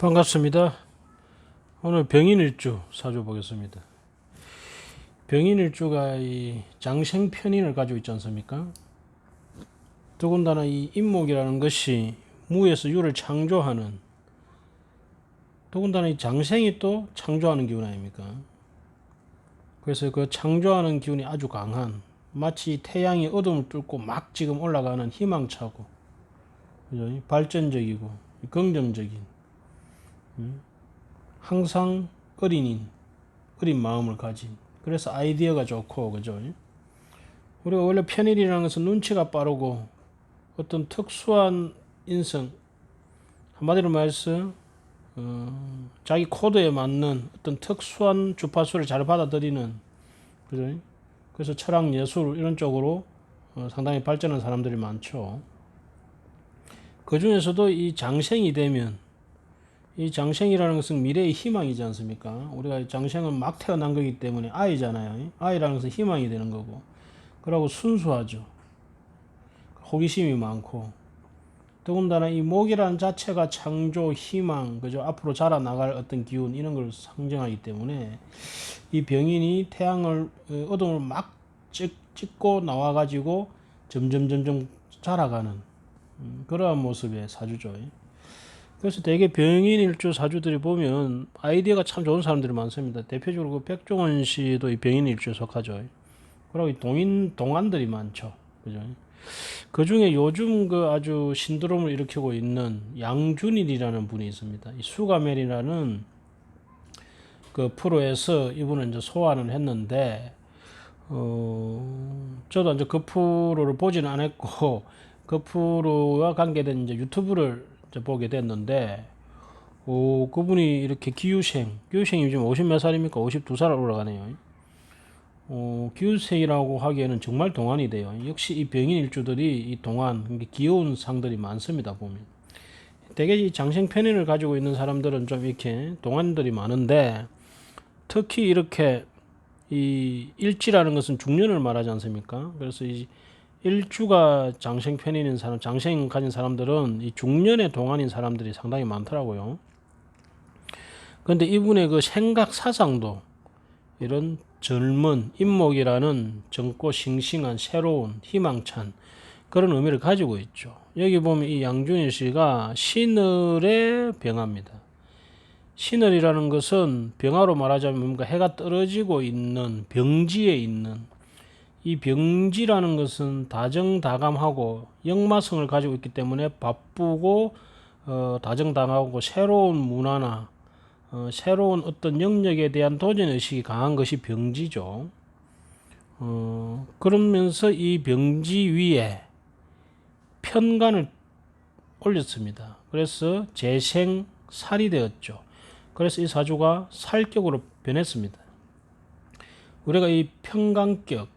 반갑습니다. 오늘 병인일주 사주 보겠습니다. 병인일주가 이 장생편인을 가지고 있지 않습니까? 더군다나 이 인목이라는 것이 무에서 유를 창조하는, 더군다나 이 장생이 또 창조하는 기운 아닙니까? 그래서 그 창조하는 기운이 아주 강한, 마치 태양이 어둠을 뚫고 막 지금 올라가는 희망차고, 그죠? 발전적이고 긍정적인, 항상 어린 마음을 가진, 그래서 아이디어가 좋고, 그죠? 우리가 원래 편일이라는 것은 눈치가 빠르고 어떤 특수한 인성, 한마디로 말해서 자기 코드에 맞는 어떤 특수한 주파수를 잘 받아들이는, 그죠? 그래서 철학, 예술 이런 쪽으로 상당히 발전한 사람들이 많죠. 그 중에서도 이 장생이 되면, 이 장생이라는 것은 미래의 희망이지 않습니까? 우리가 장생은 막 태어난 거기 때문에 아이잖아요. 아이라는 것은 희망이 되는 거고, 그러고 순수하죠. 호기심이 많고, 더군다나 이 목이라는 자체가 창조, 희망, 그죠? 앞으로 자라나갈 어떤 기운, 이런 걸 상징하기 때문에 이 병인이 태양을, 어둠을 막 찍고 나와가지고 점점 자라가는 그러한 모습의 사주죠. 그래서 대개 병인일주 사주들이 보면 아이디어가 참 좋은 사람들이 많습니다. 대표적으로 그 백종원 씨도 이 병인일주에 속하죠. 그리고 이 동안들이 많죠. 그죠? 그 중에 요즘 그 아주 신드롬을 일으키고 있는 양준일이라는 분이 있습니다. 이 수가멜이라는 그 프로에서 이분은 이제 소환을 했는데, 저도 이제 그 프로를 보지는 않았고, 그 프로와 관계된 이제 유튜브를 이제 보게 됐는데, 그분이 이렇게 기유생이 요즘 50 몇 살입니까? 52살 올라가네요. 기유생이라고 하기에는 정말 동안이 돼요. 역시 이 병인 일주들이 이 동안, 귀여운 상들이 많습니다, 보면. 대개 이 장생편인을 가지고 있는 사람들은 좀 이렇게 동안들이 많은데, 특히 이렇게 이 일지라는 것은 중년을 말하지 않습니까? 그래서 이 일주가 장생편인인 사람, 장생 가진 사람들은 이 중년의 동안인 사람들이 상당히 많더라고요. 그런데 이분의 그 생각 사상도 이런 젊은 인목이라는 젊고 싱싱한 새로운 희망찬 그런 의미를 가지고 있죠. 여기 보면 이 양준일 씨가 신을의 병화입니다. 신을이라는 것은 병화로 말하자면 뭔가 해가 떨어지고 있는 병지에 있는, 이 병지라는 것은 다정다감하고 역마성을 가지고 있기 때문에 바쁘고 다정다감하고 새로운 문화나 새로운 어떤 영역에 대한 도전의식이 강한 것이 병지죠. 그러면서 이 병지 위에 편관을 올렸습니다. 그래서 재생살이 되었죠. 그래서 이 사주가 살격으로 변했습니다. 우리가 이 평강격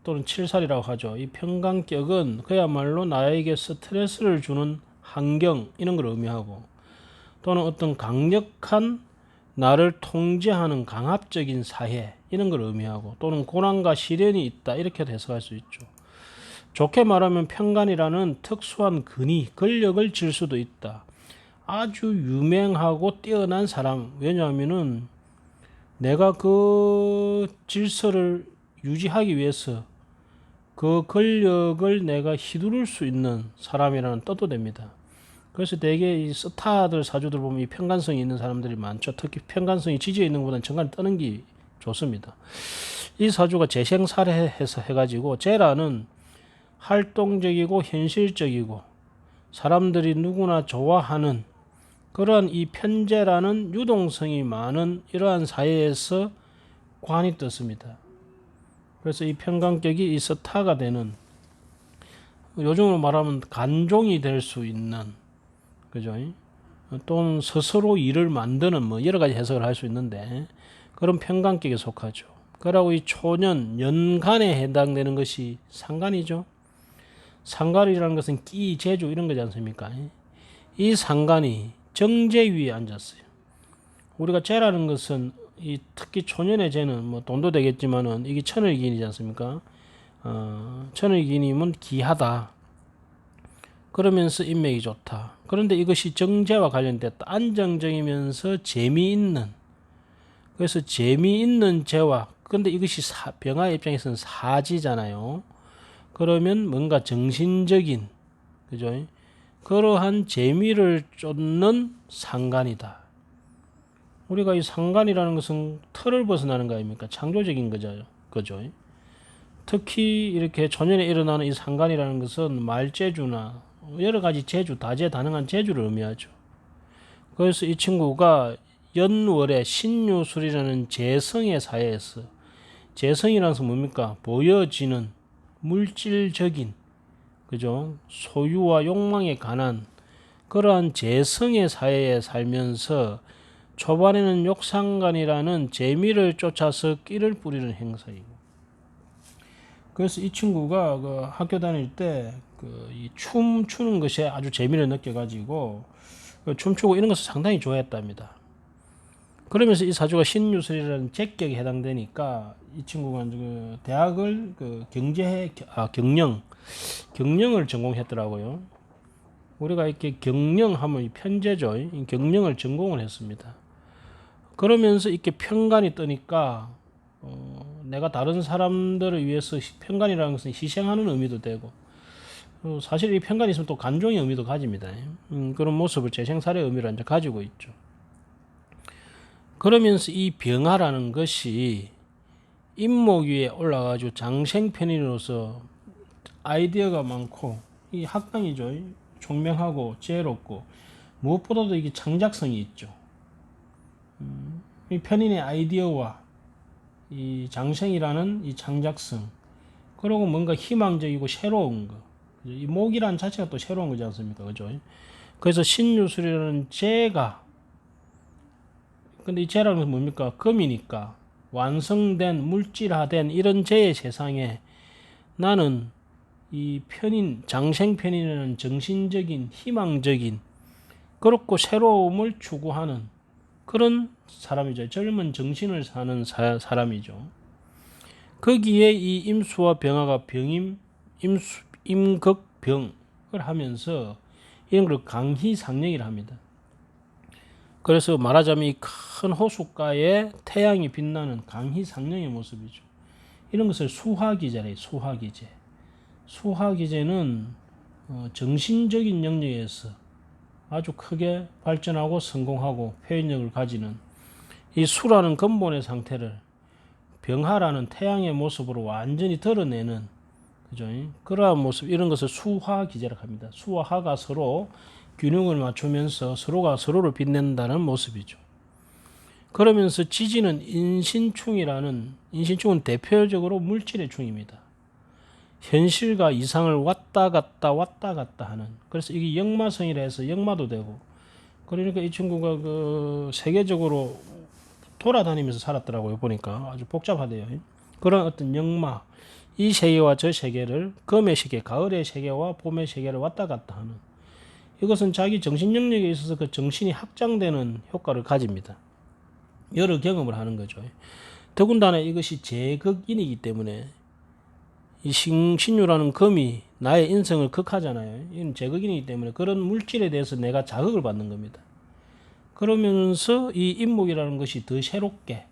또는 칠살이라고 하죠. 이 평강격은 그야말로 나에게 스트레스를 주는 환경, 이런 걸 의미하고, 또는 어떤 강력한 나를 통제하는 강압적인 사회, 이런 걸 의미하고, 또는 고난과 시련이 있다, 이렇게 해석할 수 있죠. 좋게 말하면 평간이라는 특수한 근위, 권력을 질 수도 있다. 아주 유명하고 뛰어난 사람, 왜냐하면은 내가 그 질서를 유지하기 위해서 그 권력을 내가 휘두를 수 있는 사람이라는 뜻도 됩니다. 그래서 대개 이 스타들 사주들 보면 이 편관성이 있는 사람들이 많죠. 특히 편관성이 지지에 있는 것보다는 정관 뜨는 게 좋습니다. 이 사주가 재생살해해서 해가지고, 재라는 활동적이고 현실적이고 사람들이 누구나 좋아하는 그러한 이 편재라는 유동성이 많은 이러한 사회에서 관이 떴습니다. 그래서 이 편관격이 이 스타가 되는, 요즘으로 말하면 간종이 될 수 있는, 그죠? 또는 스스로 일을 만드는, 뭐 여러 가지 해석을 할 수 있는데, 그런 편관격에 속하죠. 그러고 이 초년, 연간에 해당되는 것이 상간이죠. 상간이라는 것은 끼, 재주 이런 거지 않습니까? 이 상간이 정제 위에 앉았어요. 우리가 재라는 것은 이 특히 초년의 재는 뭐 돈도 되겠지만은 이게 천을기인이지 않습니까? 천을기인이면 기하다. 그러면서 인맥이 좋다. 그런데 이것이 정제와 관련됐다. 안정적이면서 재미있는. 그래서 재미있는 재와, 근데 이것이 병화의 입장에서는 사지잖아요. 그러면 뭔가 정신적인, 그죠? 그러한 재미를 쫓는 상간이다. 우리가 이 상간이라는 것은 틀을 벗어나는 거 아닙니까? 창조적인 거죠. 그죠? 특히 이렇게 초년에 일어나는 이 상간이라는 것은 말재주나 여러 가지 재주, 다재다능한 재주를 의미하죠. 그래서 이 친구가 연월에 신유술이라는 재성의 사회에서, 재성이라는 것은 뭡니까? 보여지는 물질적인, 그죠? 소유와 욕망에 관한 그러한 재성의 사회에 살면서 초반에는 욕상간이라는 재미를 쫓아서 끼를 뿌리는 행사이고, 그래서 이 친구가 그 학교 다닐 때 그 이 춤추는 것에 아주 재미를 느껴가지고 춤추고 이런 것을 상당히 좋아했답니다. 그러면서 이 사주가 신유술이라는 제격에 해당되니까 이 친구가 그 대학을 그 경영을 전공했더라고요. 우리가 이렇게 경영하면 이 편제죠. 경영을 전공을 했습니다. 그러면서 이렇게 편관이 뜨니까 내가 다른 사람들을 위해서 편관이라는 것은 희생하는 의미도 되고, 사실 이 편관이 있으면 또 간종의 의미도 가집니다. 그런 모습을 재생살의 의미를 이제 가지고 있죠. 그러면서 이 병화라는 것이 임목 위에 올라가지고 장생편인으로서 아이디어가 많고 이 학당이죠. 총명하고 지혜롭고 무엇보다도 이게 창작성이 있죠. 이 편인의 아이디어와 이 장생이라는 이 창작성, 그리고 뭔가 희망적이고 새로운 거, 이 목이라는 자체가 또 새로운 거지 않습니까? 그죠? 그래서 신유술이라는 재가, 근데 이 재라는 것은 뭡니까? 금이니까 완성된 물질화된 이런 재의 세상에 나는 이 편인, 장생편인이라는 정신적인 희망적인 그렇고 새로움을 추구하는 그런 사람이죠. 젊은 정신을 사는 사람이죠. 거기에 이 임수와 병화가 임극병을 하면서 이런 걸 강희상령이라 합니다. 그래서 말하자면 이 큰 호숫가에 태양이 빛나는 강희상령의 모습이죠. 이런 것을 수화기제래. 수화기제. 수화기제는 정신적인 영역에서 아주 크게 발전하고 성공하고 표현력을 가지는 이 수라는 근본의 상태를 병화라는 태양의 모습으로 완전히 드러내는, 그죠? 그러한 모습, 이런 것을 수화기제라고 합니다. 수와 화가 서로 균형을 맞추면서 서로가 서로를 빛낸다는 모습이죠. 그러면서 지지는 인신충은 대표적으로 물질의 충입니다. 현실과 이상을 왔다 갔다 하는, 그래서 이게 역마성이라 해서 역마도 되고, 그러니까 이 친구가 그 세계적으로 돌아다니면서 살았더라고요. 보니까 아주 복잡하대요. 그런 어떤 역마, 이 세계와 저 세계를, 금의 세계, 가을의 세계와 봄의 세계를 왔다 갔다 하는, 이것은 자기 정신 영역에 있어서 그 정신이 확장되는 효과를 가집니다. 여러 경험을 하는 거죠. 더군다나 이것이 제극인이기 때문에 이 신유라는 금이 나의 인성을 극하잖아요. 이건 제극인이기 때문에 그런 물질에 대해서 내가 자극을 받는 겁니다. 그러면서 이 인목이라는 것이 더 새롭게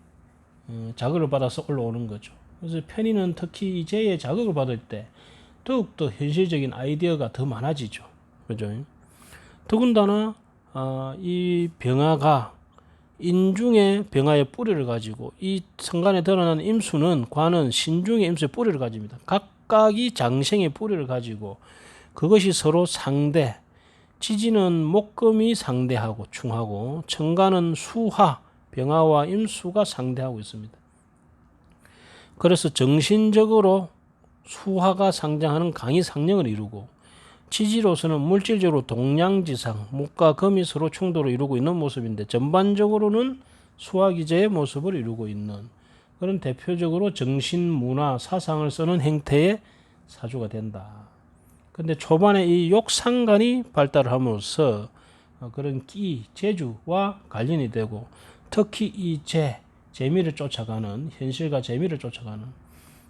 자극을 받아서 올라오는 거죠. 그래서 편인은 특히 이제의 자극을 받을 때 더욱더 현실적인 아이디어가 더 많아지죠. 그죠? 더군다나 이 병화가 인중의 병화의 뿌리를 가지고, 이 성간에 드러나는 임수는 관은 신중의 임수의 뿌리를 가집니다. 각각이 장생의 뿌리를 가지고 그것이 서로 상대, 지지는 목금이 상대하고 충하고, 청간은 수화, 병화와 임수가 상대하고 있습니다. 그래서 정신적으로 수화가 상장하는 강의상령을 이루고, 지지로서는 물질적으로 동량지상, 목과 금이 서로 충돌을 이루고 있는 모습인데, 전반적으로는 수화기제의 모습을 이루고 있는 그런 대표적으로 정신, 문화, 사상을 쓰는 행태의 사주가 된다. 근데 초반에 이 욕상간이 발달을 함으로써 그런 끼, 재주와 관련이 되고, 특히 이 재미를 쫓아가는, 현실과 재미를 쫓아가는,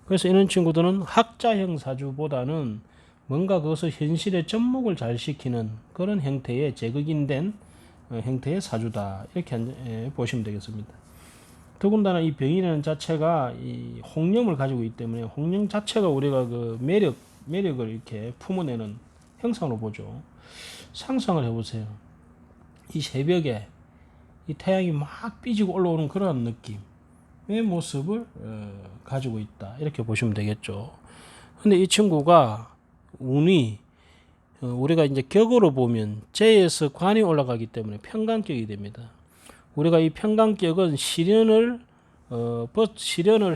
그래서 이런 친구들은 학자형 사주보다는 뭔가 그것을 현실에 접목을 잘 시키는 그런 형태의 제극인된 형태의 사주다. 이렇게 보시면 되겠습니다. 더군다나 이 병이라는 자체가 이 홍념을 가지고 있기 때문에 홍념 자체가 우리가 그 매력을 이렇게 품어내는 형상으로 보죠. 상상을 해보세요. 이 새벽에 이 태양이 막 삐지고 올라오는 그런 느낌의 모습을 가지고 있다. 이렇게 보시면 되겠죠. 근데 이 친구가 운이 우리가 이제 격으로 보면 재에서 관이 올라가기 때문에 편관격이 됩니다. 우리가 이 편관격은 시련을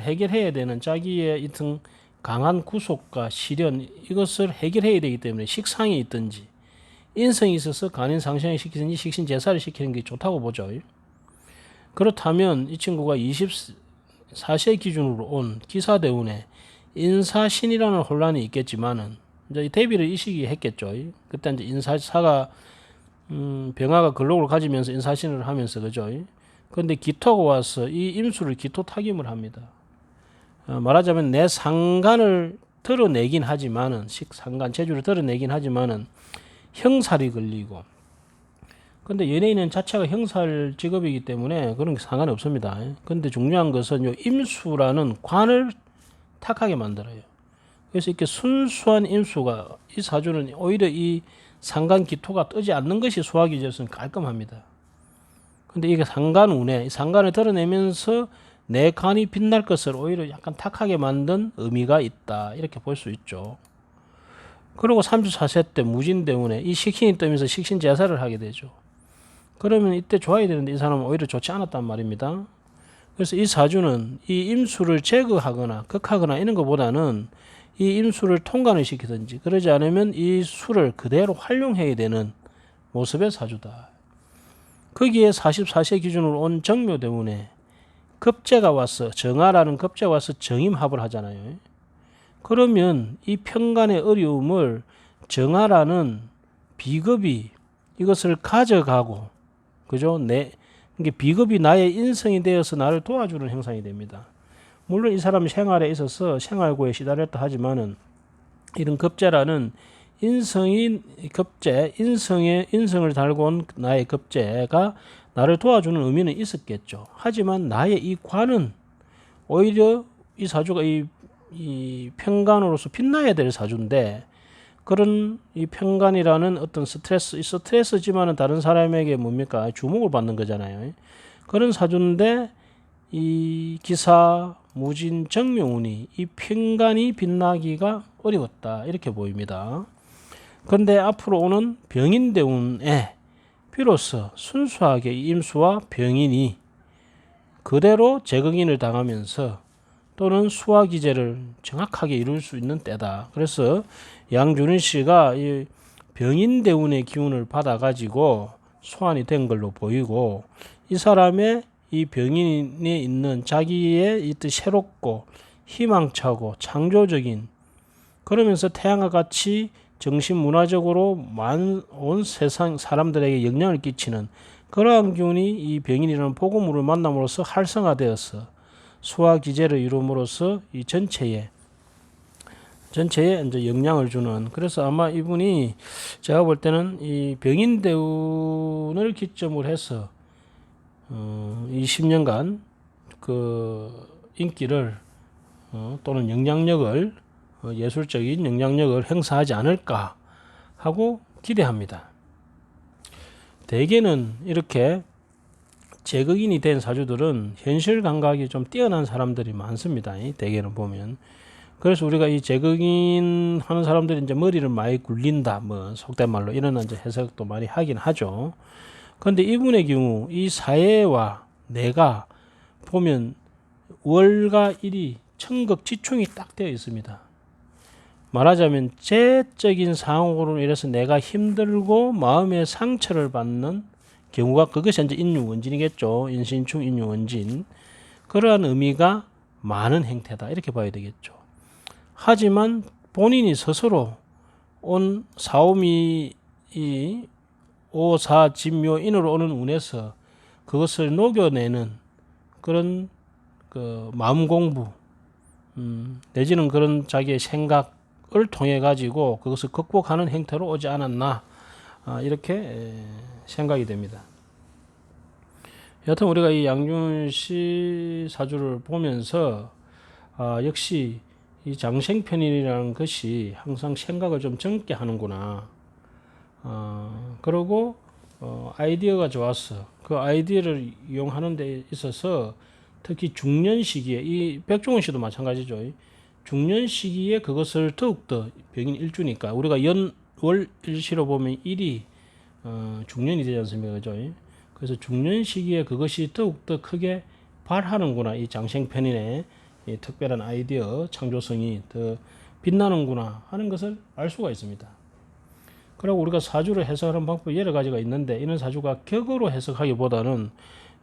해결해야 되는 자기의 이튼 강한 구속과 시련 이것을 해결해야 되기 때문에 식상이 있든지 인성이 있어서 간인 상생을 시키든지 식신 제사를 시키는 게 좋다고 보죠. 그렇다면 이 친구가 24세 기준으로 온 기사대운에 인사신이라는 혼란이 있겠지만은 이제 데뷔를 이 시기에 했겠죠. 그때 이제 인사사가 병화가 근록을 가지면서 인사신을 하면서 그죠. 그런데 기토가 와서 이 임수를 기토 타김을 합니다. 말하자면 내 상간을 드러내긴 하지만은 식상간 재주를 드러내긴 하지만은 형살이 걸리고 근데 연예인은 자체가 형살 직업이기 때문에 그런 게 상관이 없습니다. 근데 중요한 것은 요 임수라는 관을 탁하게 만들어요. 그래서 이렇게 순수한 임수가 이 사주는 오히려 이 상간 기토가 뜨지 않는 것이 수화기제로서는 깔끔합니다. 근데 이게 상간운에 상간을 드러내면서 내 간이 빛날 것을 오히려 약간 탁하게 만든 의미가 있다. 이렇게 볼 수 있죠. 그리고 34세 때 무진대운에 이 식신이 뜨면서 식신 제사를 하게 되죠. 그러면 이때 좋아야 되는데 이 사람은 오히려 좋지 않았단 말입니다. 그래서 이 사주는 이 임수를 제거하거나 극하거나 이런 것보다는 이 임수를 통관을 시키든지 그러지 않으면 이 수를 그대로 활용해야 되는 모습의 사주다. 거기에 44세 기준으로 온 정묘대운에 급제가 와서 정화라는 급제가 와서 정임합을 하잖아요. 그러면 이 편간의 어려움을 정화라는 비겁이 이것을 가져가고 그죠? 이게 비겁이 나의 인성이 되어서 나를 도와주는 형상이 됩니다. 물론 이 사람 생활에 있어서 생활고에 시달렸다 하지만은 이런 급제라는 인성을 달고 온 나의 급제가 나를 도와주는 의미는 있었겠죠. 하지만 나의 이 관은 오히려 이 사주가 이 편간으로서 빛나야 될 사주인데 그런 이 편간이라는 어떤 스트레스지만은 다른 사람에게 뭡니까? 주목을 받는 거잖아요. 그런 사주인데 이 기사 무진 정묘운이 이 편간이 빛나기가 어려웠다. 이렇게 보입니다. 그런데 앞으로 오는 병인대운에 비로소 순수하게 임수와 병인이 그대로 제극인을 당하면서 또는 수화기제를 정확하게 이룰 수 있는 때다. 그래서 양준일 씨가 이 병인대운의 기운을 받아가지고 소환이 된 걸로 보이고 이 사람의 이 병인에 있는 자기의 이 뜻 새롭고 희망차고 창조적인 그러면서 태양과 같이 정신문화적으로 온 세상 사람들에게 영향을 끼치는 그러한 기운이 이 병인이라는 복음으로 만남으로써 활성화되어서 수화기제를 이룸으로써 이 전체에 이제 영향을 주는 그래서 아마 이분이 제가 볼 때는 이 병인대운을 기점으로 해서 이 10년간 그 인기를 또는 영향력을 예술적인 영향력을 행사하지 않을까 하고 기대합니다. 대개는 이렇게 제극인이 된 사주들은 현실 감각이 좀 뛰어난 사람들이 많습니다. 대개는 보면. 그래서 우리가 이 제극인 하는 사람들이 이제 머리를 많이 굴린다, 뭐, 속된 말로 이런 이제 해석도 많이 하긴 하죠. 그런데 이분의 경우 이 사회와 내가 보면 월과 일이 천극지충이 딱 되어 있습니다. 말하자면 재적인 상황으로 인해서 내가 힘들고 마음의 상처를 받는 경우가 그것이 이제 인유원진이겠죠. 인신충 인유원진. 그러한 의미가 많은 행태다. 이렇게 봐야 되겠죠. 하지만 본인이 스스로 온 사오미 이 오사 진묘인으로 오는 운에서 그것을 녹여내는 그런 그 마음 공부 내지는 그런 자기의 생각 통해 가지고 그것을 극복하는 행태로 오지 않았나 이렇게 생각이 됩니다. 여튼 우리가 이 양준시 사주를 보면서 역시 이 장생편인이라는 것이 항상 생각을 좀 젊게 하는구나. 그리고 아이디어가 좋았어. 그 아이디어를 이용하는 데 있어서 특히 중년 시기에 이 백종원 씨도 마찬가지죠. 중년 시기에 그것을 더욱더 병인 일주니까 우리가 연월 일시로 보면 일이 중년이 되지 않습니까? 그죠? 그래서 중년 시기에 그것이 더욱더 크게 발하는구나. 이 장생편인의 이 특별한 아이디어 창조성이 더 빛나는구나 하는 것을 알 수가 있습니다. 그리고 우리가 사주를 해석하는 방법이 여러 가지가 있는데 이런 사주가 격으로 해석하기보다는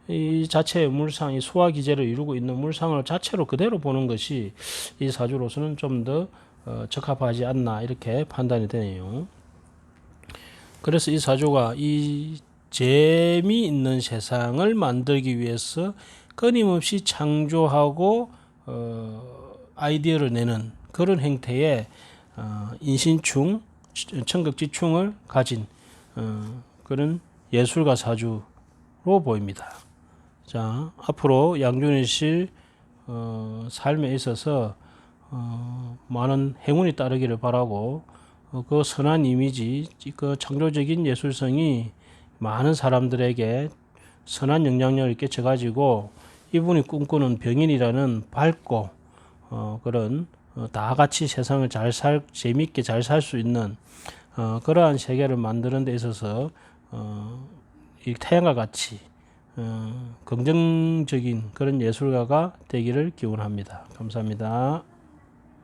이 자체의 물상, 이 소화 기제를 이루고 있는 물상을 자체로 그대로 보는 것이 이 사주로서는 좀 더 적합하지 않나 이렇게 판단이 되네요. 그래서 이 사주가 이 재미있는 세상을 만들기 위해서 끊임없이 창조하고 아이디어를 내는 그런 행태의 인신충, 청극지충을 가진 그런 예술가 사주로 보입니다. 자, 앞으로 양준일 씨 삶에 있어서 많은 행운이 따르기를 바라고 그 선한 이미지, 그 창조적인 예술성이 많은 사람들에게 선한 영향력을 끼쳐가지고 이분이 꿈꾸는 병인이라는 밝고 그런 다 같이 세상을 재미있게 잘 살 수 있는 그러한 세계를 만드는 데 있어서 이 태양과 같이 긍정적인 그런 예술가가 되기를 기원합니다. 감사합니다.